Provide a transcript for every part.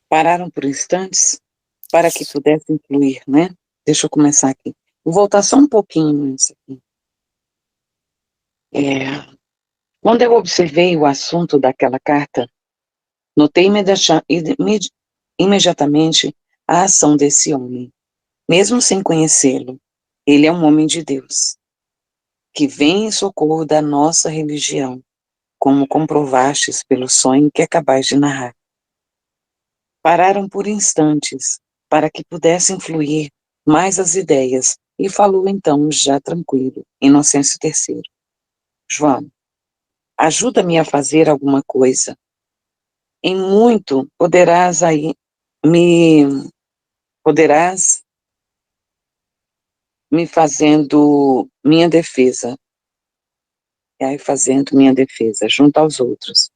Pararam por instantes para que pudessem fluir, né? Deixa eu começar aqui. Vou voltar só um pouquinho nisso aqui. Quando eu observei o assunto daquela carta, notei imediatamente a ação desse homem, mesmo sem conhecê-lo. Ele é um homem de Deus, que vem em socorro da nossa religião, como comprovastes pelo sonho que acabais de narrar. Pararam por instantes, para que pudessem fluir mais as ideias, e falou então, já tranquilo, Inocêncio III. João, ajuda-me a fazer alguma coisa. Em muito me poderás me fazendo minha defesa, e aí fazendo minha defesa junto aos outros.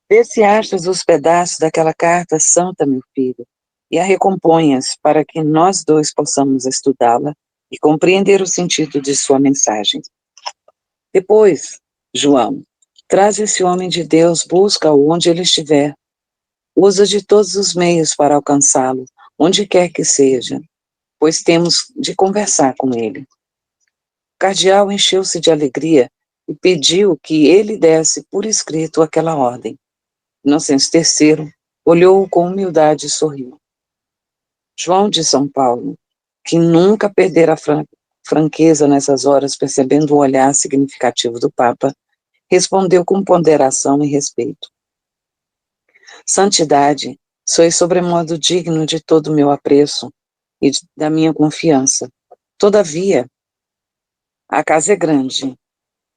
Vê se achas os pedaços daquela carta santa, meu filho, e a recomponhas para que nós dois possamos estudá-la e compreender o sentido de sua mensagem. Depois, João, traz esse homem de Deus, busca-o onde ele estiver, usa de todos os meios para alcançá-lo, onde quer que seja, pois temos de conversar com ele. O cardeal encheu-se de alegria e pediu que ele desse por escrito aquela ordem. Inocêncio III olhou-o com humildade e sorriu. João de São Paulo, que nunca perdera a franqueza nessas horas, percebendo o olhar significativo do Papa, respondeu com ponderação e respeito. Santidade, sois sobremodo digno de todo o meu apreço e da minha confiança. Todavia, a casa é grande,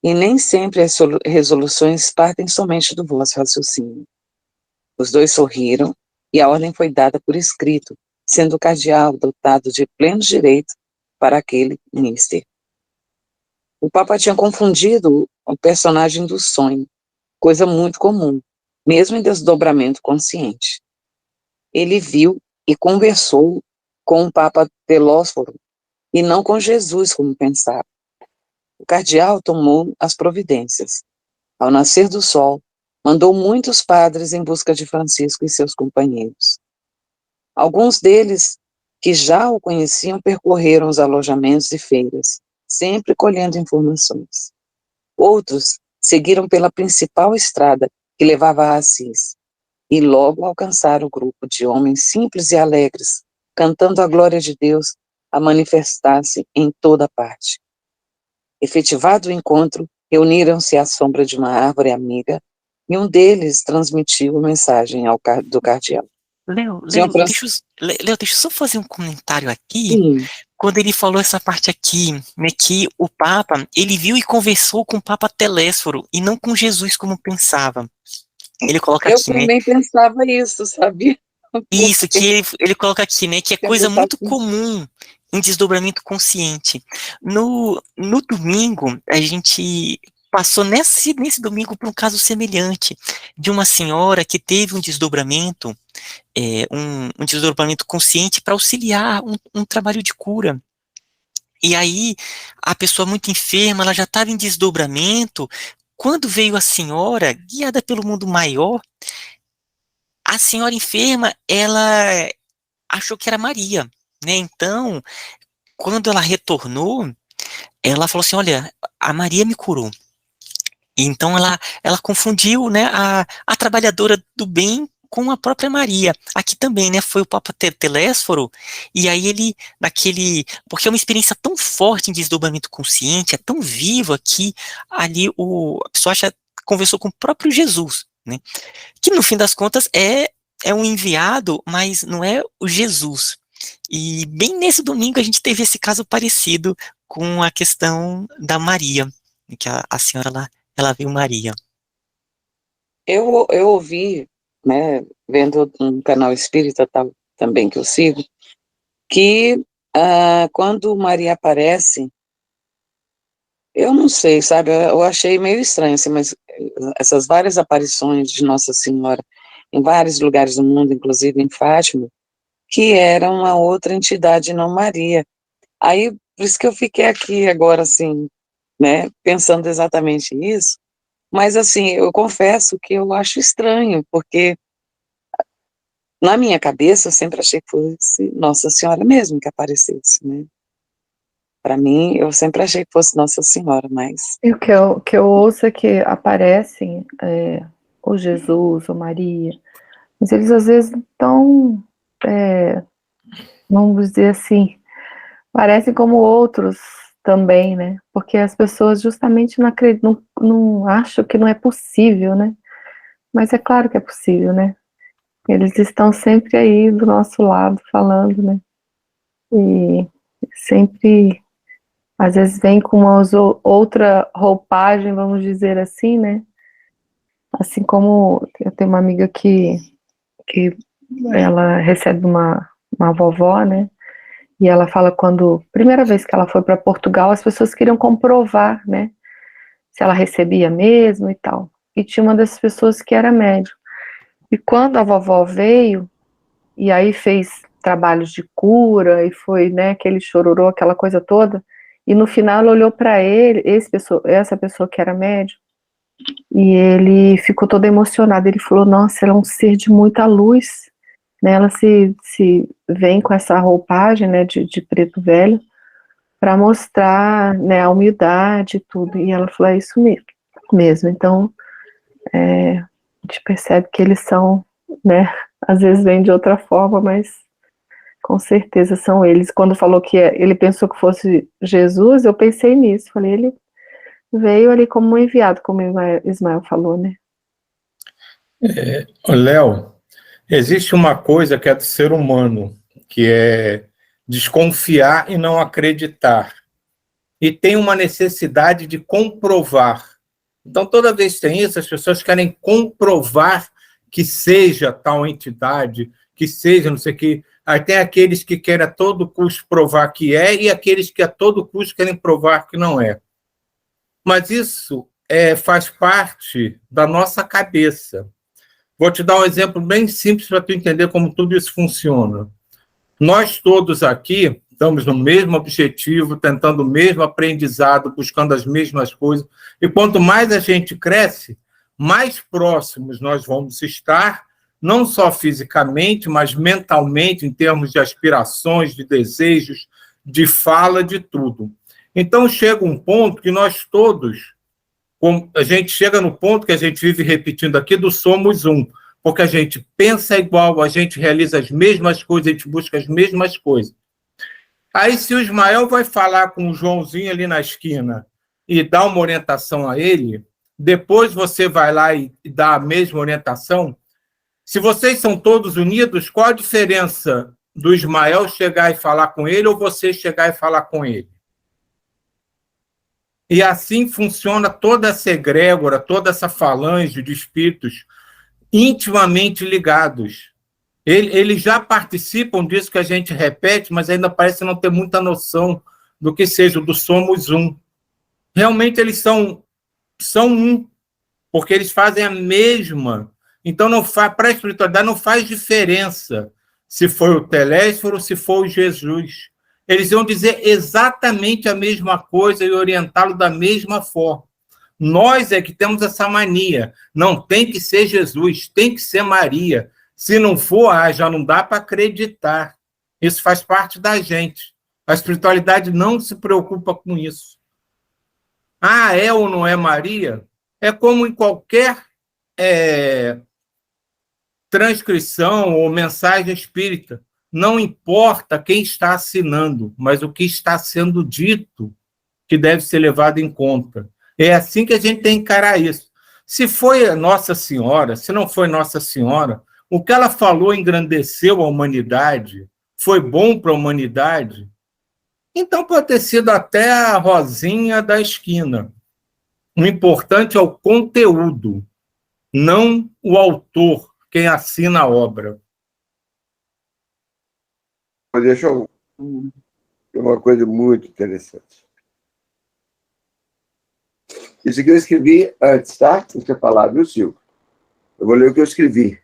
e nem sempre as resoluções partem somente do vosso raciocínio. Os dois sorriram, e a ordem foi dada por escrito, sendo o cardeal dotado de plenos direitos para aquele ministério. O Papa tinha confundido o personagem do sonho, coisa muito comum, mesmo em desdobramento consciente. Ele viu e conversou com o Papa Telósforo, e não com Jesus, como pensava. O cardeal tomou as providências. Ao nascer do sol, mandou muitos padres em busca de Francisco e seus companheiros. Alguns deles, que já o conheciam, percorreram os alojamentos e feiras, sempre colhendo informações. Outros seguiram pela principal estrada que levava a Assis, e logo alcançaram o grupo de homens simples e alegres, cantando a glória de Deus a manifestar-se em toda parte. Efetivado o encontro, reuniram-se à sombra de uma árvore amiga, e um deles transmitiu a mensagem do cardeal. Senhor Francisco, Léo, deixa eu só fazer um comentário aqui. sim, Quando ele falou essa parte aqui, né, que o Papa, ele viu e conversou com o Papa Telésforo, e não com Jesus como pensava. Ele coloca eu aqui, né, também pensava isso, sabia? isso, que Porque ele coloca aqui, né, que é eu coisa pensava muito assim, comum em desdobramento consciente. No domingo, a gente passou nesse domingo por um caso semelhante, de uma senhora que teve um desdobramento, um desdobramento consciente para auxiliar um trabalho de cura. E aí, a pessoa muito enferma, ela já estava em desdobramento. Quando veio a senhora, guiada pelo mundo maior, a senhora enferma, ela achou que era Maria, né? Então, quando ela retornou, ela falou assim: olha, a Maria me curou. E então ela confundiu, né, a trabalhadora do bem com a própria Maria. Aqui também, né, foi o Papa Telésforo, e aí ele, porque é uma experiência tão forte em desdobramento consciente, é tão viva que ali a pessoa conversou com o próprio Jesus, né, que no fim das contas é um enviado, mas não é o Jesus. E bem nesse domingo a gente teve esse caso parecido com a questão da Maria, que a senhora lá, ela viu Maria. eu ouvi, né, vendo um canal espírita também que eu sigo, que quando Maria aparece, eu não sei, sabe, eu achei meio estranho, assim, mas essas várias aparições de Nossa Senhora em vários lugares do mundo, inclusive em Fátima, que era uma outra entidade, não Maria. Aí, por isso que eu fiquei aqui agora, assim, né, pensando exatamente isso, mas assim, eu confesso que eu acho estranho, porque Na minha cabeça, eu sempre achei que fosse Nossa Senhora mesmo que aparecesse, né? Para mim, eu sempre achei que fosse Nossa Senhora, mas... E o que eu ouço é que aparecem o Jesus, ou Maria, mas eles às vezes estão, vamos dizer assim, parecem como outros também, né? Porque as pessoas justamente não acham que não é possível, né? Mas é claro que é possível, né? Eles estão sempre aí do nosso lado falando, né? E sempre, às vezes vem com outra roupagem, vamos dizer assim, né? Assim como eu tenho uma amiga que ela recebe uma vovó, né? E ela fala primeira vez que ela foi para Portugal, as pessoas queriam comprovar, né? Se ela recebia mesmo e tal. E tinha uma das pessoas que era médium. E quando a vovó veio, e aí fez trabalhos de cura, e foi, né, aquele chororô, aquela coisa toda, e no final ela olhou para ele, essa pessoa que era médium, e ele ficou todo emocionado. Ele falou: nossa, ela é um ser de muita luz, né? Ela se vem com essa roupagem, né, de preto velho, para mostrar, né, a humildade e tudo. E ela falou: é isso mesmo. Então, a gente percebe que eles são, né, às vezes vêm de outra forma, mas com certeza são eles. Quando falou que ele pensou que fosse Jesus, eu pensei nisso. Falei, ele veio ali como um enviado, como o Ismael falou, né? Léo, existe uma coisa que é do ser humano, que é desconfiar e não acreditar. E tem uma necessidade de comprovar. Então, toda vez que tem isso, as pessoas querem comprovar que seja tal entidade, que seja não sei o quê. Aí tem aqueles que querem a todo custo provar que é e aqueles que a todo custo querem provar que não é. Mas isso faz parte da nossa cabeça. Vou te dar um exemplo bem simples para tu entender como tudo isso funciona. Nós todos aqui estamos no mesmo objetivo, tentando o mesmo aprendizado, buscando as mesmas coisas. E quanto mais a gente cresce, mais próximos nós vamos estar, não só fisicamente, mas mentalmente, em termos de aspirações, de desejos, de fala, de tudo. Então chega um ponto que nós todos, a gente chega no ponto que a gente vive repetindo aqui do somos um, porque a gente pensa igual, a gente realiza as mesmas coisas, a gente busca as mesmas coisas. Aí, se o Ismael vai falar com o Joãozinho ali na esquina e dar uma orientação a ele, depois você vai lá e dá a mesma orientação. Se vocês são todos unidos, qual a diferença do Ismael chegar e falar com ele ou você chegar e falar com ele? E assim funciona toda essa egrégora, toda essa falange de espíritos intimamente ligados. Eles já participam disso que a gente repete, mas ainda parece não ter muita noção do que seja do somos um. Realmente eles são um, porque eles fazem a mesma. Então, para a espiritualidade não faz diferença se foi o Telésforo ou se foi o Jesus. Eles vão dizer exatamente a mesma coisa e orientá-lo da mesma forma. Nós é que temos essa mania. Não tem que ser Jesus, tem que ser Maria. Se não for, já não dá para acreditar. Isso faz parte da gente. A espiritualidade não se preocupa com isso. É ou não é Maria? É como em qualquer transcrição ou mensagem espírita. Não importa quem está assinando, mas o que está sendo dito que deve ser levado em conta. É assim que a gente tem que encarar isso. Se foi Nossa Senhora, se não foi Nossa Senhora, o que ela falou engrandeceu a humanidade, foi bom para a humanidade, então pode ter sido até a Rosinha da esquina. O importante é o conteúdo, não o autor, quem assina a obra. Deixa eu... uma coisa muito interessante. Isso aqui eu escrevi antes, tá? Você falar, viu, Silvio? Eu vou ler o que eu escrevi.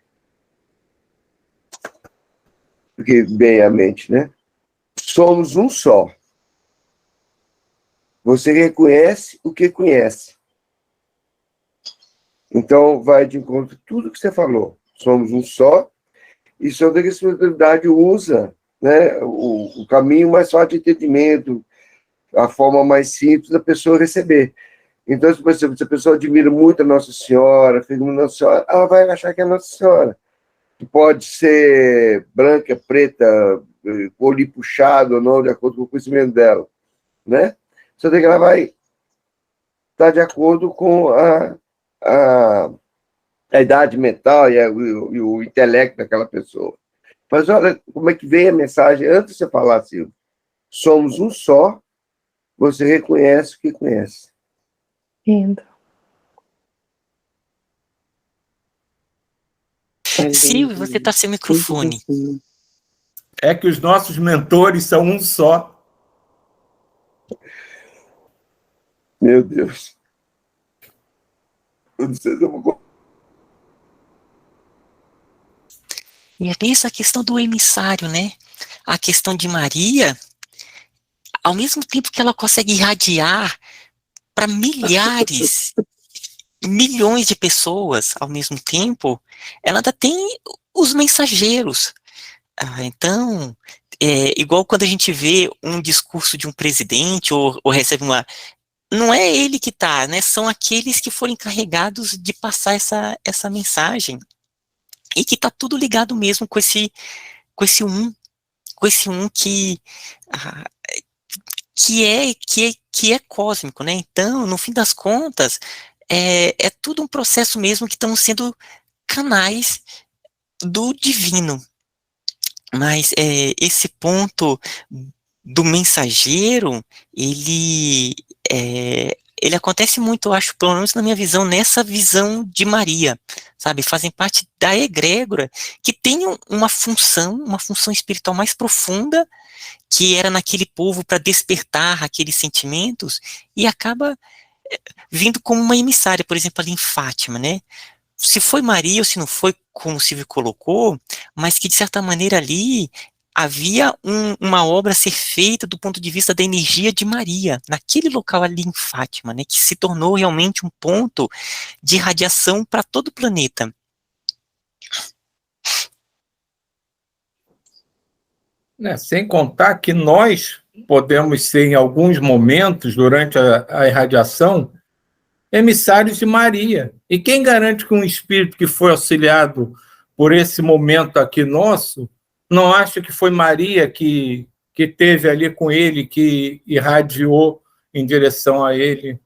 Fiquei bem à mente, né? Somos um só. Você reconhece o que conhece. Então, vai de encontro tudo que você falou. Somos um só E só que a espiritualidade usa, né, o caminho mais fácil de entendimento, a forma mais simples da pessoa receber. Então, por exemplo, se a pessoa admira muito a Nossa Senhora, Nossa Senhora, ela vai achar que é Nossa Senhora. Que pode ser branca, preta, olho puxado ou não, de acordo com o conhecimento dela, né? Só que ela vai estar de acordo com a idade mental e o intelecto daquela pessoa. Mas olha como é que veio a mensagem antes de você falar assim: somos um só, você reconhece o que conhece. Lindo. Silvio, você está sem microfone. É que os nossos mentores são um só. Meu Deus. Eu não sei se eu vou... E é bem essa questão do emissário, né? A questão de Maria, ao mesmo tempo que ela consegue irradiar para milhares, milhões de pessoas ao mesmo tempo, ela ainda tem os mensageiros. Então, igual quando a gente vê um discurso de um presidente ou recebe uma... Não é ele que está, né? São aqueles que foram encarregados de passar essa mensagem. E que está tudo ligado mesmo com esse um que é cósmico, né? Então, no fim das contas, é tudo um processo mesmo que estão sendo canais do divino. Mas esse ponto do mensageiro, ele acontece muito, eu acho, pelo menos na minha visão, nessa visão de Maria, sabe? Fazem parte da egrégora, que tem uma função espiritual mais profunda, que era naquele povo para despertar aqueles sentimentos, e acaba vindo como uma emissária, por exemplo, ali em Fátima, né? Se foi Maria ou se não foi, como o Silvio colocou, mas que de certa maneira ali havia uma obra a ser feita do ponto de vista da energia de Maria, naquele local ali em Fátima, né, que se tornou realmente um ponto de radiação para todo o planeta. Sem contar que nós podemos ser, em alguns momentos, durante a irradiação, emissários de Maria. E quem garante que um espírito que foi auxiliado por esse momento aqui nosso não acha que foi Maria que teve ali com ele, que irradiou em direção a ele?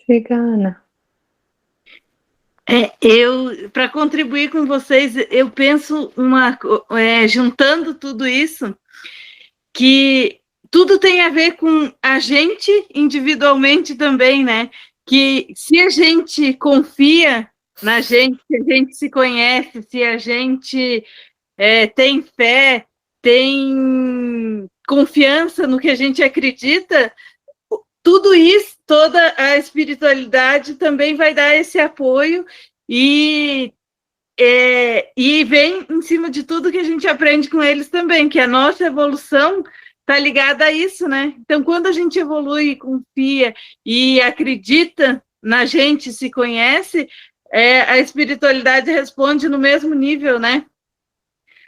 Diga, Ana. Para contribuir com vocês, eu penso juntando tudo isso, que tudo tem a ver com a gente individualmente também, né? Que se a gente confia na gente, se a gente se conhece, se a gente tem fé, tem confiança no que a gente acredita, tudo isso, toda a espiritualidade também vai dar esse apoio e vem em cima de tudo que a gente aprende com eles também, que a nossa evolução está ligada a isso, né? Então, quando a gente evolui, confia e acredita na gente, se conhece, a espiritualidade responde no mesmo nível, né?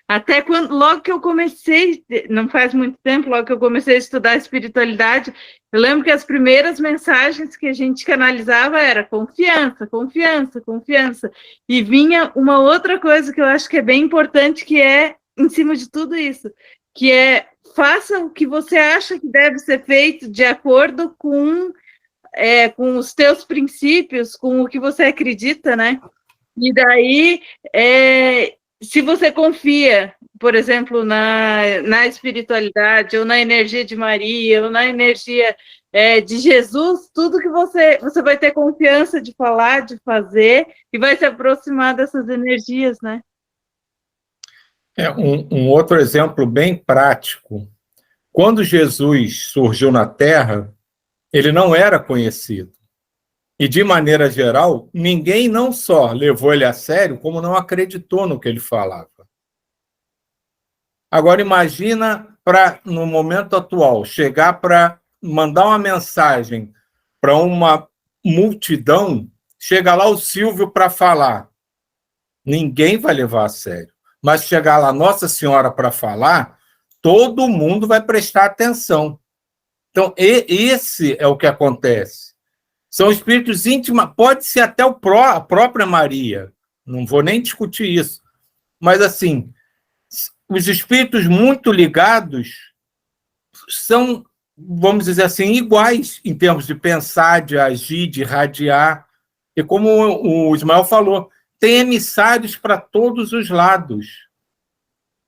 Até logo que eu comecei, não faz muito tempo, logo que eu comecei a estudar espiritualidade, eu lembro que as primeiras mensagens que a gente canalizava era confiança, confiança, confiança. E vinha uma outra coisa que eu acho que é bem importante, que é em cima de tudo isso, que é faça o que você acha que deve ser feito de acordo com os teus princípios, com o que você acredita, né? E daí, se você confia, por exemplo, na espiritualidade, ou na energia de Maria, ou na energia de Jesus, tudo que você vai ter confiança de falar, de fazer, e vai se aproximar dessas energias, né? Um outro exemplo bem prático. Quando Jesus surgiu na Terra, ele não era conhecido. E, de maneira geral, ninguém não só levou ele a sério, como não acreditou no que ele falava. Agora, imagina, no momento atual, chegar para mandar uma mensagem para uma multidão chega lá o Silvio para falar, ninguém vai levar a sério. Mas chegar lá Nossa Senhora para falar, todo mundo vai prestar atenção. Então, esse é o que acontece. São espíritos íntimos, pode ser até a própria Maria, não vou nem discutir isso. Mas, assim, os espíritos muito ligados são, vamos dizer assim, iguais em termos de pensar, de agir, de irradiar. E como o Ismael falou, tem emissários para todos os lados,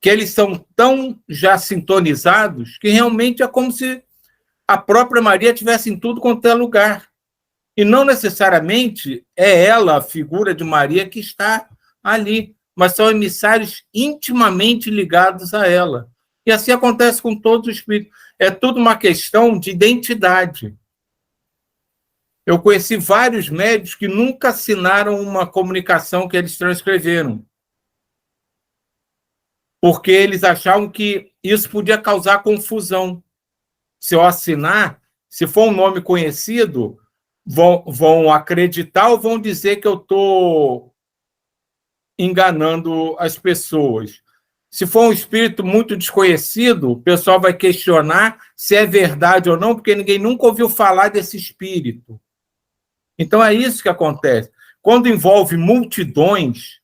que eles são tão já sintonizados que realmente é como se a própria Maria estivesse em tudo quanto é lugar. E não necessariamente é ela, a figura de Maria, que está ali, mas são emissários intimamente ligados a ela. E assim acontece com todos os espíritos. É tudo uma questão de identidade. Eu conheci vários médios que nunca assinaram uma comunicação que eles transcreveram, porque eles achavam que isso podia causar confusão. Se eu assinar, se for um nome conhecido, vão acreditar ou vão dizer que eu estou enganando as pessoas. Se for um espírito muito desconhecido, o pessoal vai questionar se é verdade ou não, porque ninguém nunca ouviu falar desse espírito. Então, é isso que acontece. Quando envolve multidões,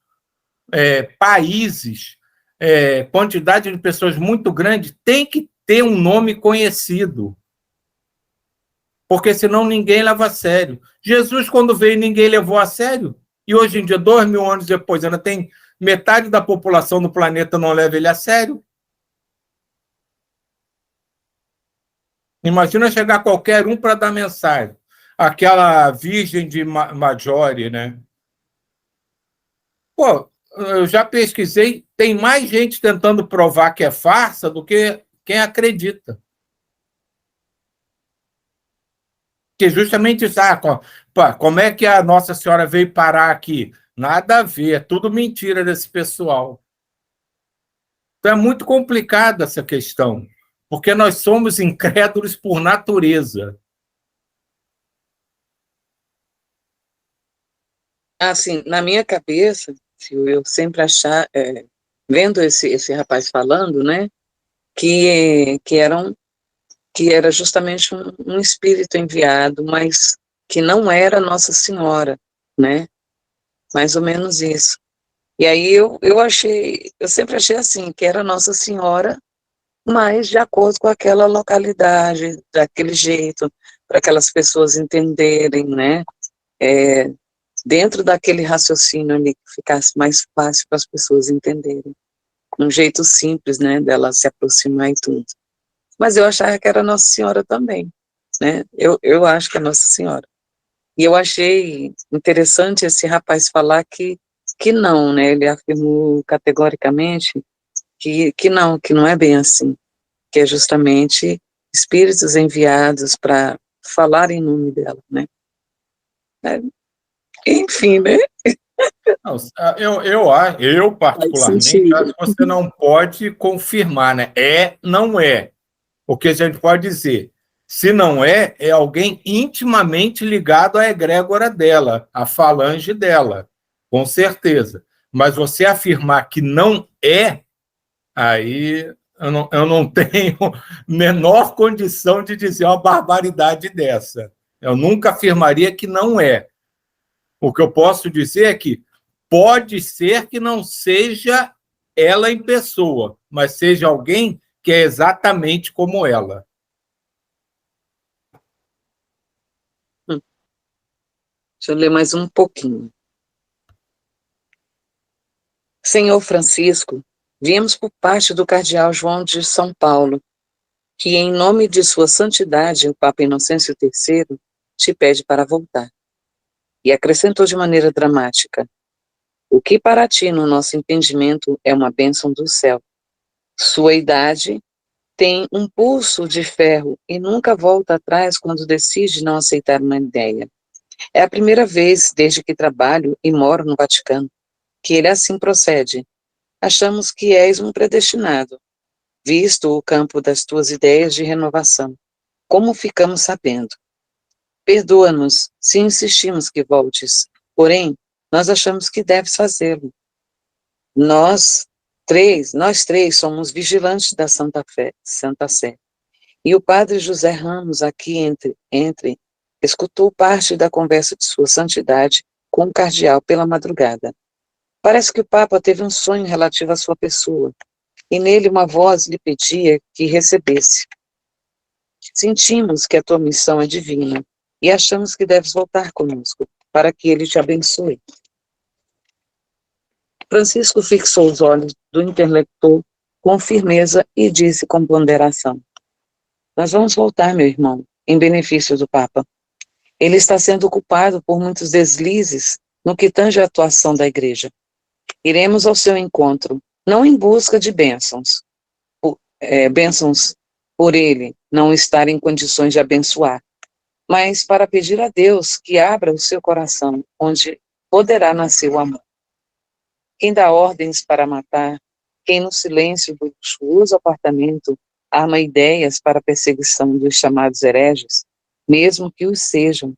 países, quantidade de pessoas muito grande, tem que ter um nome conhecido. Porque senão ninguém leva a sério. Jesus, quando veio, ninguém levou a sério. E hoje em dia, 2000 anos depois, ainda tem metade da população do planeta não leva ele a sério. Imagina chegar qualquer um para dar mensagem. Aquela Virgem de Maggiore, né? Pô, eu já pesquisei, tem mais gente tentando provar que é farsa do que quem acredita. Que justamente isso, como é que a Nossa Senhora veio parar aqui? Nada a ver, é tudo mentira desse pessoal. Então é muito complicada essa questão, porque nós somos incrédulos por natureza. Assim, na minha cabeça, eu sempre achar, vendo esse rapaz falando, né, que era justamente um espírito enviado, mas que não era Nossa Senhora, né? Mais ou menos isso. E aí eu sempre achei assim, que era Nossa Senhora, mas de acordo com aquela localidade, daquele jeito, para aquelas pessoas entenderem, né? Dentro daquele raciocínio ali, que ficasse mais fácil para as pessoas entenderem. Um jeito simples, né, dela se aproximar e tudo. Mas eu achava que era Nossa Senhora também, né? Eu acho que é Nossa Senhora. E eu achei interessante esse rapaz falar que não, né? Ele afirmou categoricamente que não é bem assim, que é justamente espíritos enviados para falar em nome dela, né? Enfim, né? Não, eu particularmente, acho que você não pode confirmar, né? Não é. O que a gente pode dizer, se não é alguém intimamente ligado à egrégora dela, à falange dela, com certeza. Mas você afirmar que não é, aí eu não tenho menor condição de dizer uma barbaridade dessa. Eu nunca afirmaria que não é. O que eu posso dizer é que pode ser que não seja ela em pessoa, mas seja alguém que é exatamente como ela. Deixa eu ler mais um pouquinho. Senhor Francisco, viemos por parte do cardeal João de São Paulo, que em nome de sua santidade, o Papa Inocêncio III, te pede para voltar. E acrescentou de maneira dramática: o que para ti, no nosso entendimento, é uma bênção do céu. Sua idade tem um pulso de ferro e nunca volta atrás quando decide não aceitar uma ideia. É a primeira vez, desde que trabalho e moro no Vaticano, que ele assim procede. Achamos que és um predestinado, visto o campo das tuas ideias de renovação. Como ficamos sabendo? Perdoa-nos se insistimos que voltes, Porém, nós achamos que deves fazê-lo. Nós três somos vigilantes da Santa Sé. E o padre José Ramos, aqui entre, escutou parte da conversa de sua santidade com o cardeal pela madrugada. Parece que o Papa teve um sonho relativo à sua pessoa, e nele uma voz lhe pedia que recebesse. Sentimos que a tua missão é divina, e achamos que deves voltar conosco, para que ele te abençoe. Francisco fixou os olhos do interlocutor com firmeza e disse com ponderação: nós vamos voltar, meu irmão, em benefício do Papa. Ele está sendo ocupado por muitos deslizes no que tange a atuação da Igreja. Iremos ao seu encontro, não em busca de bênçãos, bênçãos por ele não estar em condições de abençoar, mas para pedir a Deus que abra o seu coração, onde poderá nascer o amor. Quem dá ordens para matar, quem no silêncio do luxuoso apartamento arma ideias para a perseguição dos chamados hereges, mesmo que os sejam,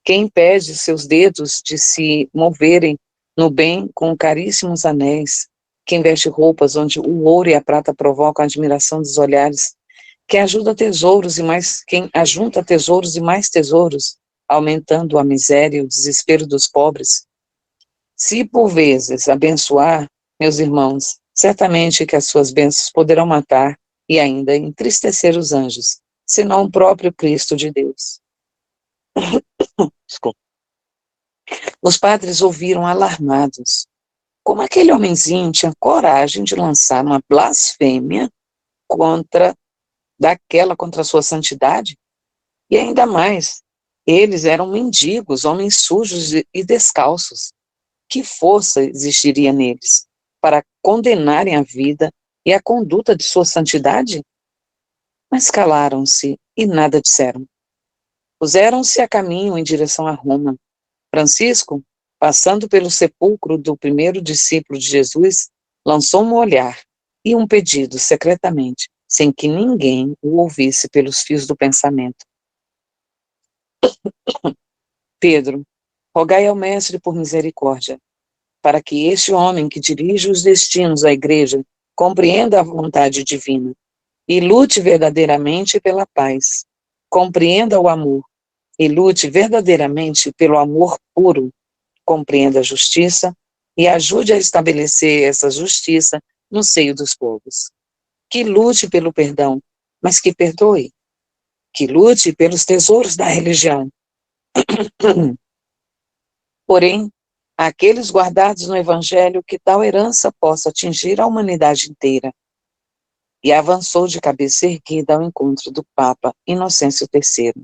quem impede seus dedos de se moverem no bem com caríssimos anéis, quem veste roupas onde o ouro e a prata provocam a admiração dos olhares, quem ajunta tesouros e mais tesouros, aumentando a miséria e o desespero dos pobres. Se por vezes abençoar, meus irmãos, certamente que as suas bênçãos poderão matar e ainda entristecer os anjos, senão o próprio Cristo de Deus. Desculpa. Os padres ouviram alarmados. Como aquele homenzinho tinha coragem de lançar uma blasfêmia contra a sua santidade? E ainda mais, eles eram mendigos, homens sujos e descalços. Que força existiria neles para condenarem a vida e a conduta de sua santidade? Mas calaram-se e nada disseram. Puseram-se a caminho em direção a Roma. Francisco, passando pelo sepulcro do primeiro discípulo de Jesus, lançou um olhar e um pedido secretamente, sem que ninguém o ouvisse pelos fios do pensamento. Pedro, rogai ao Mestre por misericórdia, para que este homem que dirige os destinos da Igreja compreenda a vontade divina e lute verdadeiramente pela paz, compreenda o amor e lute verdadeiramente pelo amor puro, compreenda a justiça e ajude a estabelecer essa justiça no seio dos povos. Que lute pelo perdão, mas que perdoe. Que lute pelos tesouros da religião. Porém, aqueles guardados no Evangelho, que tal herança possa atingir a humanidade inteira. E avançou de cabeça erguida ao encontro do Papa Inocêncio III.